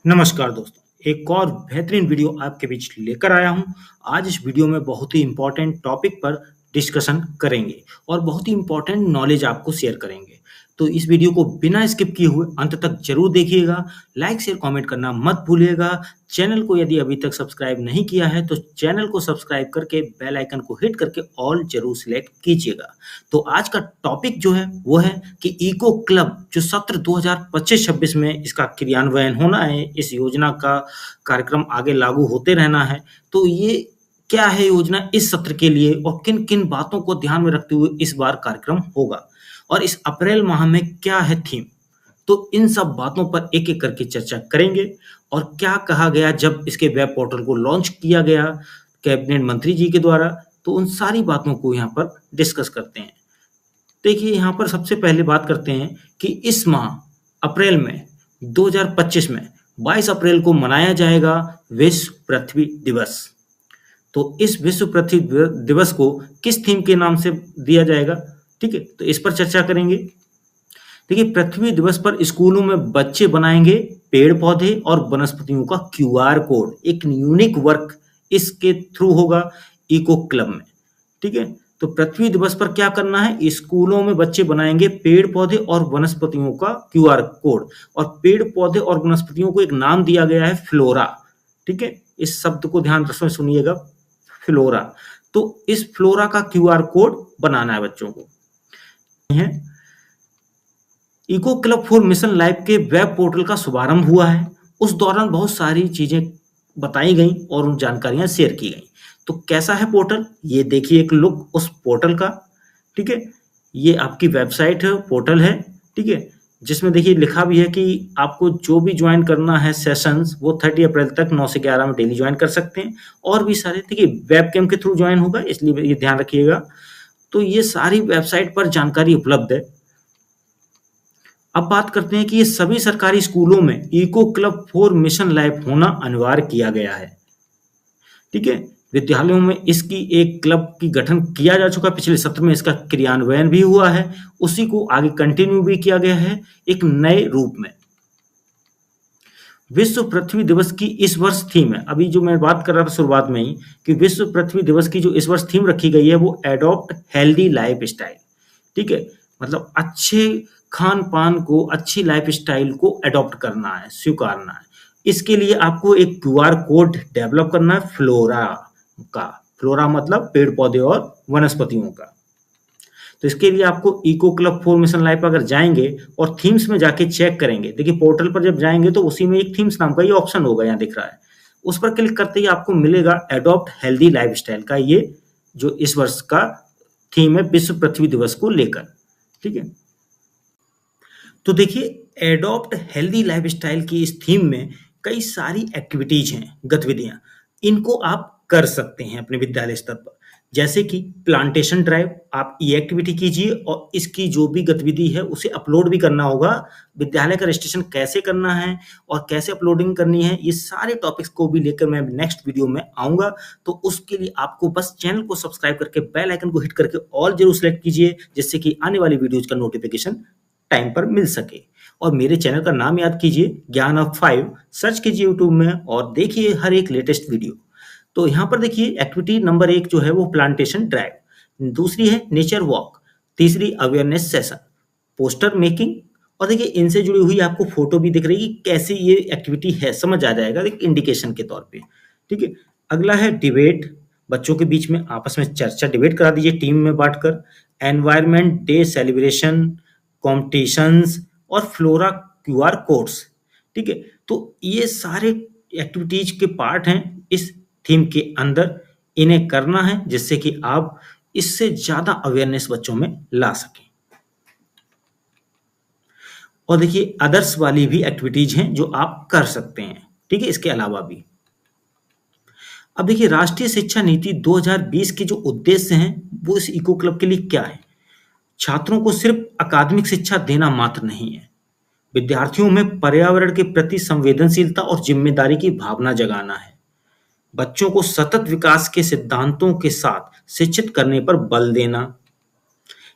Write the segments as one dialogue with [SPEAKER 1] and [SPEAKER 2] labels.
[SPEAKER 1] नमस्कार दोस्तों, एक और बेहतरीन वीडियो आपके बीच लेकर आया हूं। आज इस वीडियो में बहुत ही इम्पोर्टेंट टॉपिक पर डिस्कशन करेंगे और बहुत ही इम्पोर्टेंट नॉलेज आपको शेयर करेंगे। तो इस वीडियो को बिना स्किप किए हुए अंत तक जरूर देखिएगा। लाइक शेयर कमेंट करना मत भूलिएगा। चैनल को यदि अभी तक सब्सक्राइब नहीं किया है तो चैनल को सब्सक्राइब करके बेल आइकन को हिट करके ऑल जरूर सिलेक्ट कीजिएगा। तो आज का टॉपिक जो है वो है कि इको क्लब जो सत्र 2025-26 में इसका क्रियान्वयन होना है, इस योजना का कार्यक्रम आगे लागू होते रहना है। तो ये क्या है योजना इस सत्र के लिए और किन किन बातों को ध्यान में रखते हुए इस बार कार्यक्रम होगा और इस अप्रैल माह में क्या है थीम। तो इन सब बातों पर एक एक करके चर्चा करेंगे और क्या कहा गया जब इसके वेब पोर्टल को लॉन्च किया गया कैबिनेट मंत्री जी के द्वारा, तो उन सारी बातों को यहाँ पर डिस्कस करते हैं। देखिए, यहाँ पर सबसे पहले बात करते हैं कि इस माह अप्रैल में 2025 में 22 अप्रैल को मनाया जाएगा विश्व पृथ्वी दिवस। तो इस विश्व पृथ्वी दिवस को किस थीम के नाम से दिया जाएगा, ठीक है, तो इस पर चर्चा करेंगे। देखिए, पृथ्वी दिवस पर स्कूलों में बच्चे बनाएंगे पेड़ पौधे और वनस्पतियों का क्यूआर कोड, एक यूनिक वर्क इसके थ्रू होगा इको क्लब में, ठीक है। तो पृथ्वी दिवस पर क्या करना है, स्कूलों में बच्चे बनाएंगे पेड़ पौधे और वनस्पतियों का क्यूआर कोड, और पेड़ पौधे और वनस्पतियों को एक नाम दिया गया है फ्लोरा, ठीक है। इस शब्द को ध्यान से सुनिएगा, फ्लोरा। तो इस फ्लोरा का क्यूआर कोड बनाना है बच्चों को। Eco club for mission life के वेब पोर्टल का शुभारंभ हुआ है। उस दौरान बहुत सारी चीजें बताई गई और उन जानकारियां शेयर की गई। तो कैसा है पोर्टल, ये देखिए एक लुक उस पोर्टल का, ठीक है। ये आपकी वेबसाइट है, पोर्टल है, ठीक है, जिसमें देखिए लिखा भी है कि आपको जो भी ज्वाइन करना है सेशंस वो 30 अप्रैल तक 9 से 11 में डेली ज्वाइन कर सकते हैं। और भी सारे, देखिए वेबकैम के थ्रू ज्वाइन होगा, इसलिए ये ध्यान रखिएगा। तो ये सारी वेबसाइट पर जानकारी उपलब्ध है। अब बात करते हैं कि ये सभी सरकारी स्कूलों में eco club for mission life होना अनिवार्य किया गया है, ठीक है। विद्यालयों में इसकी एक क्लब की गठन किया जा चुका है, पिछले सत्र में इसका क्रियान्वयन भी हुआ है, उसी को आगे कंटिन्यू भी किया गया है एक नए रूप में। विश्व पृथ्वी दिवस की इस वर्ष थीम है, अभी जो मैं बात कर रहा था शुरुआत में ही, कि विश्व पृथ्वी दिवस की जो इस वर्ष थीम रखी गई है वो एडॉप्ट हेल्दी लाइफ स्टाइल, ठीक है। मतलब अच्छे खान पान को, अच्छी लाइफ स्टाइल को एडॉप्ट करना है, स्वीकारना है। इसके लिए आपको एक क्यूआर कोड डेवलप करना है फ्लोरा का। फ्लोरा मतलब पेड़ पौधे और वनस्पतियों का। तो इसके लिए आपको eco club for mission life अगर जाएंगे और थीम्स में जाके चेक करेंगे, देखिए पोर्टल पर जब जाएंगे तो उसी में एक थीम्स नाम का ये ऑप्शन होगा, यहाँ दिख रहा है, उस पर क्लिक करते ही आपको मिलेगा एडॉप्ट हेल्दी लाइफ स्टाइल का ये जो इस वर्ष का थीम है विश्व पृथ्वी दिवस को लेकर, ठीक है। तो देखिए, एडॉप्ट हेल्दी लाइफस्टाइल की इस थीम में कई सारी एक्टिविटीज हैं, गतिविधियां, इनको आप कर सकते हैं अपने विद्यालय स्तर पर। जैसे कि प्लांटेशन ड्राइव, आप ये एक्टिविटी कीजिए और इसकी जो भी गतिविधि है उसे अपलोड भी करना होगा। विद्यालय का रजिस्ट्रेशन कैसे करना है और कैसे अपलोडिंग करनी है, ये सारे टॉपिक्स को भी लेकर मैं नेक्स्ट वीडियो में आऊंगा। तो उसके लिए आपको बस चैनल को सब्सक्राइब करके बेल आइकन को हिट करके ऑल जरूर सेलेक्ट कीजिए, जिससे कि आने वाली वीडियोज का नोटिफिकेशन टाइम पर मिल सके। और मेरे चैनल का नाम याद कीजिए, ज्ञान ऑफ 5, सर्च कीजिए यूट्यूब में और देखिए हर एक लेटेस्ट वीडियो। तो यहाँ पर देखिए एक्टिविटी नंबर 1 जो है वो प्लांटेशन ड्राइव, दूसरी है नेचर वॉक, तीसरी अवेयरनेस सेशन, पोस्टर मेकिंग, और देखिए इनसे जुड़ी हुई आपको फोटो भी दिख रही है कि कैसे ये एक्टिविटी है, समझ आ जाएगा एक इंडिकेशन के तौर पे, ठीक है। अगला है डिबेट, बच्चों के बीच में आपस में चर्चा, डिबेट करा दीजिए टीम में बांटकर। एनवायरमेंट डे सेलिब्रेशन, कॉम्पिटिशन्स और फ्लोरा क्यूआर कोड्स, ठीक है। तो ये सारे एक्टिविटीज के पार्ट हैं इस थीम के अंदर, इन्हें करना है जिससे कि आप इससे ज्यादा अवेयरनेस बच्चों में ला सकें। और देखिए अदर्स वाली भी एक्टिविटीज हैं जो आप कर सकते हैं, ठीक है, इसके अलावा भी। अब देखिए राष्ट्रीय शिक्षा नीति 2020 के जो उद्देश्य हैं वो इस इको क्लब के लिए क्या है। छात्रों को सिर्फ अकादमिक शिक्षा देना मात्र नहीं है, विद्यार्थियों में पर्यावरण के प्रति संवेदनशीलता और जिम्मेदारी की भावना जगाना है। बच्चों को सतत विकास के सिद्धांतों के साथ शिक्षित करने पर बल देना।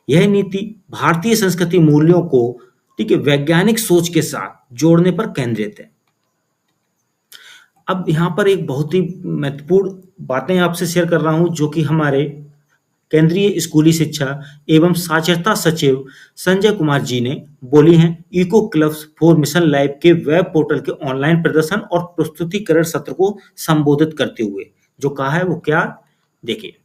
[SPEAKER 1] यह नीति भारतीय संस्कृति मूल्यों को, ठीक है, वैज्ञानिक सोच के साथ जोड़ने पर केंद्रित है। अब यहाँ पर एक बहुत ही महत्वपूर्ण बातें आपसे शेयर कर रहा हूँ, जो कि हमारे केंद्रीय स्कूली शिक्षा एवं साक्षरता सचिव संजय कुमार जी ने बोली हैं eco clubs for mission life के वेब पोर्टल के ऑनलाइन प्रदर्शन और प्रस्तुतिकरण सत्र को संबोधित करते हुए। जो कहा है वो क्या, देखिए।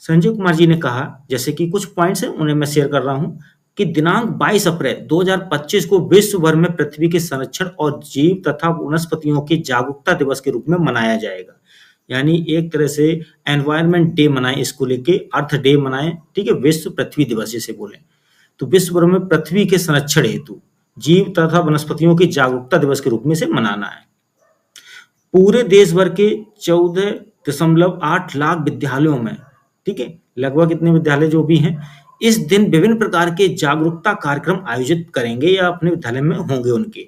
[SPEAKER 1] संजय कुमार जी ने कहा, जैसे कि कुछ पॉइंट्स हैं उन्हें मैं शेयर कर रहा हूं, कि दिनांक 22 अप्रैल 2025 को विश्व भर में पृथ्वी के संरक्षण और जीव तथा वनस्पतियों के जागरूकता दिवस के रूप में मनाया जाएगा। यानी एक तरह से एनवायरनमेंट डे मनाएं, इसको लेके अर्थ डे मनाएं, ठीक है, विश्व पृथ्वी दिवस जिसे बोले। तो विश्व भर में पृथ्वी के संरक्षण हेतु जीव तथा वनस्पतियों की जागरूकता दिवस के रूप में इसे मनाना है। पूरे देश भर के 14.8 लाख विद्यालयों में, ठीक है, लगभग इतने विद्यालय जो भी हैं, इस दिन विभिन्न प्रकार के जागरूकता कार्यक्रम आयोजित करेंगे या अपने विद्यालय में होंगे उनके।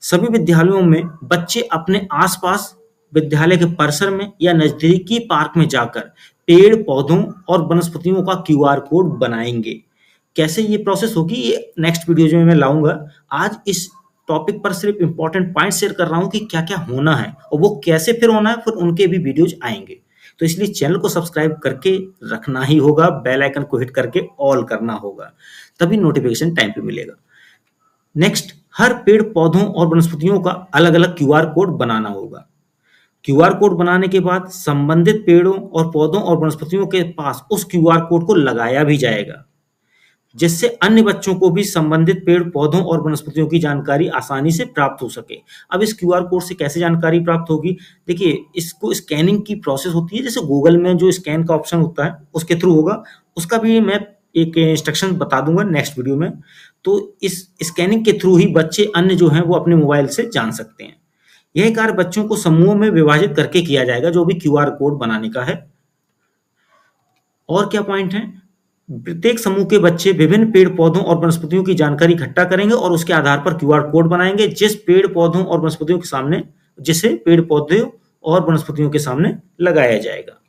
[SPEAKER 1] सभी विद्यालयों में बच्चे अपने आसपास विद्यालय के परिसर में या नजदीकी पार्क में जाकर पेड़ पौधों और वनस्पतियों का क्यूआर कोड बनाएंगे। कैसे ये प्रोसेस होगी ये नेक्स्ट वीडियो में मैं लाऊंगा। आज इस टॉपिक पर सिर्फ इंपॉर्टेंट पॉइंट शेयर कर रहा हूँ कि क्या क्या होना है और वो कैसे फिर होना है, फिर उनके भी वीडियोज आएंगे। तो इसलिए चैनल को सब्सक्राइब करके रखना ही होगा, बेल आइकन को हिट करके ऑल करना होगा, तभी नोटिफिकेशन टाइम पे मिलेगा। नेक्स्ट, हर पेड़ पौधों और वनस्पतियों का अलग अलग क्यूआर कोड बनाना होगा। क्यूआर कोड बनाने के बाद संबंधित पेड़ों और पौधों और वनस्पतियों के पास उस क्यूआर कोड को लगाया भी जाएगा, जिससे अन्य बच्चों को भी संबंधित पेड़ पौधों और वनस्पतियों की जानकारी आसानी से प्राप्त हो सके। अब इस क्यूआर कोड से कैसे जानकारी प्राप्त होगी, देखिए, इसको स्कैनिंग की प्रोसेस होती है, जैसे गूगल में जो स्कैन का ऑप्शन होता है उसके थ्रू होगा। उसका भी मैं एक इंस्ट्रक्शन बता दूंगा नेक्स्ट वीडियो में। तो इस स्कैनिंग के थ्रू ही बच्चे अन्य जो हैं वो अपने मोबाइल से जान सकते हैं। यह कार्य बच्चों को समूह में विभाजित करके किया जाएगा, जो भी क्यूआर कोड बनाने का है। और क्या पॉइंट है, प्रत्येक समूह के बच्चे विभिन्न पेड़ पौधों और वनस्पतियों की जानकारी इकट्ठा करेंगे और उसके आधार पर क्यूआर कोड बनाएंगे, जिसे पेड़ पौधे और वनस्पतियों के सामने लगाया जाएगा।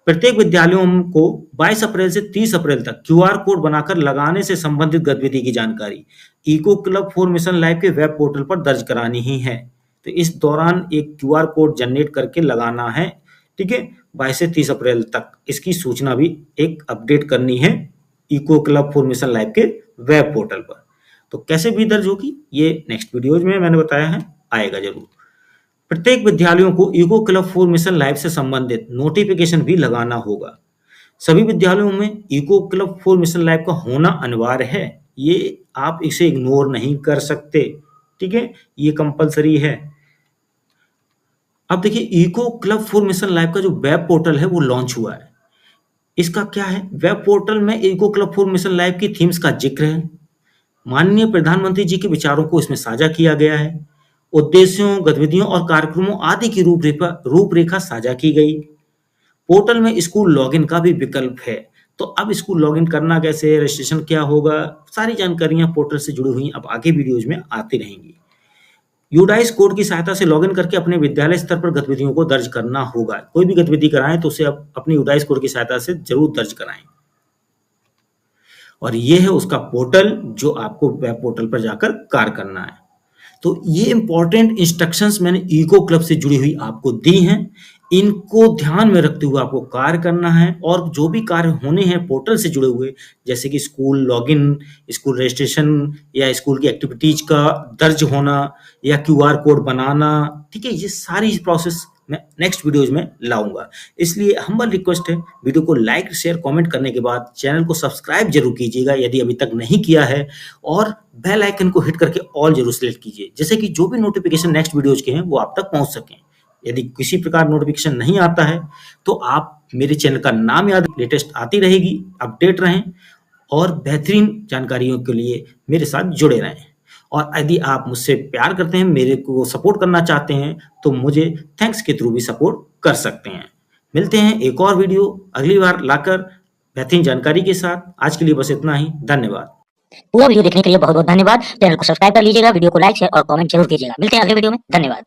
[SPEAKER 1] प्रत्येक विद्यालयों को 22 अप्रैल से 30 अप्रैल तक क्यूआर कोड बनाकर लगाने से संबंधित गतिविधि की जानकारी eco club for mission life के वेब पोर्टल पर दर्ज करानी ही है। तो इस दौरान एक क्यूआर कोड जनरेट करके लगाना है, ठीक है, 22 से 30 अप्रैल तक इसकी सूचना भी एक अपडेट करनी है eco club for mission life के वेब पोर्टल पर। तो कैसे भी दर्ज होगी ये नेक्स्ट वीडियोज में मैंने बताया है, आएगा जरूर। प्रत्येक विद्यालयों को eco club for mission life से संबंधित नोटिफिकेशन भी लगाना होगा। सभी विद्यालयों में eco club for mission life का होना अनिवार्य है, ये आप इसे इग्नोर नहीं कर सकते, ठीक है, ये कंपलसरी है। अब देखिए, eco club for mission life का जो वेब पोर्टल है वो लॉन्च हुआ है। इसका क्या है, वेब पोर्टल में eco club for mission life की थीम्स का जिक्र है, माननीय प्रधानमंत्री जी के विचारों को इसमें साझा किया गया है, उद्देश्यों, गतिविधियों और कार्यक्रमों आदि की रूपरेखा साझा की गई। पोर्टल में स्कूल लॉगिन का भी विकल्प है। तो अब स्कूल लॉगिन करना कैसे, रजिस्ट्रेशन क्या होगा, सारी जानकारियां पोर्टल से जुड़ी हुई अब आगे वीडियोज में आती रहेंगी। यूडाइस कोड की सहायता से लॉगिन करके अपने विद्यालय स्तर पर गतिविधियों को दर्ज करना होगा। कोई भी गतिविधि कराएं तो उसे अपनी यूडाइस कोड की सहायता से जरूर दर्ज कराएं। और ये है उसका पोर्टल जो आपको वेब पोर्टल पर जाकर कार्य करना है। तो ये इंपॉर्टेंट इंस्ट्रक्शंस मैंने इको क्लब से जुड़ी हुई आपको दी हैं, इनको ध्यान में रखते हुए आपको कार्य करना है। और जो भी कार्य होने हैं पोर्टल से जुड़े हुए, जैसे कि स्कूल लॉगिन, स्कूल रजिस्ट्रेशन या स्कूल की एक्टिविटीज का दर्ज होना या क्यूआर कोड बनाना, ठीक है, ये सारी प्रोसेस मैं नेक्स्ट वीडियोज में लाऊंगा। इसलिए हम्बल रिक्वेस्ट है, वीडियो को लाइक शेयर कमेंट करने के बाद चैनल को सब्सक्राइब जरूर कीजिएगा यदि अभी तक नहीं किया है, और बेल आइकन को हिट करके ऑल जरूर सेलेक्ट कीजिए, जैसे कि जो भी नोटिफिकेशन नेक्स्ट वीडियोज के हैं वो आप तक पहुंच सकें। यदि किसी प्रकार नोटिफिकेशन नहीं आता है तो आप मेरे चैनल का नाम याद, लेटेस्ट आती रहेगी, अपडेट रहें और बेहतरीन जानकारियों के लिए मेरे साथ जुड़े रहें। और यदि आप मुझसे प्यार करते हैं, मेरे को सपोर्ट करना चाहते हैं, तो मुझे थैंक्स के थ्रू भी सपोर्ट कर सकते हैं। मिलते हैं एक और वीडियो अगली बार लाकर बेहतरीन जानकारी के साथ। आज के लिए बस इतना ही, धन्यवाद।
[SPEAKER 2] पूरा वीडियो देखने के लिए बहुत बहुत धन्यवाद। चैनल को सब्सक्राइब कर लीजिएगा, वीडियो को लाइक शेयर और कमेंट जरूर कीजिएगा। मिलते हैं अगले वीडियो में, धन्यवाद।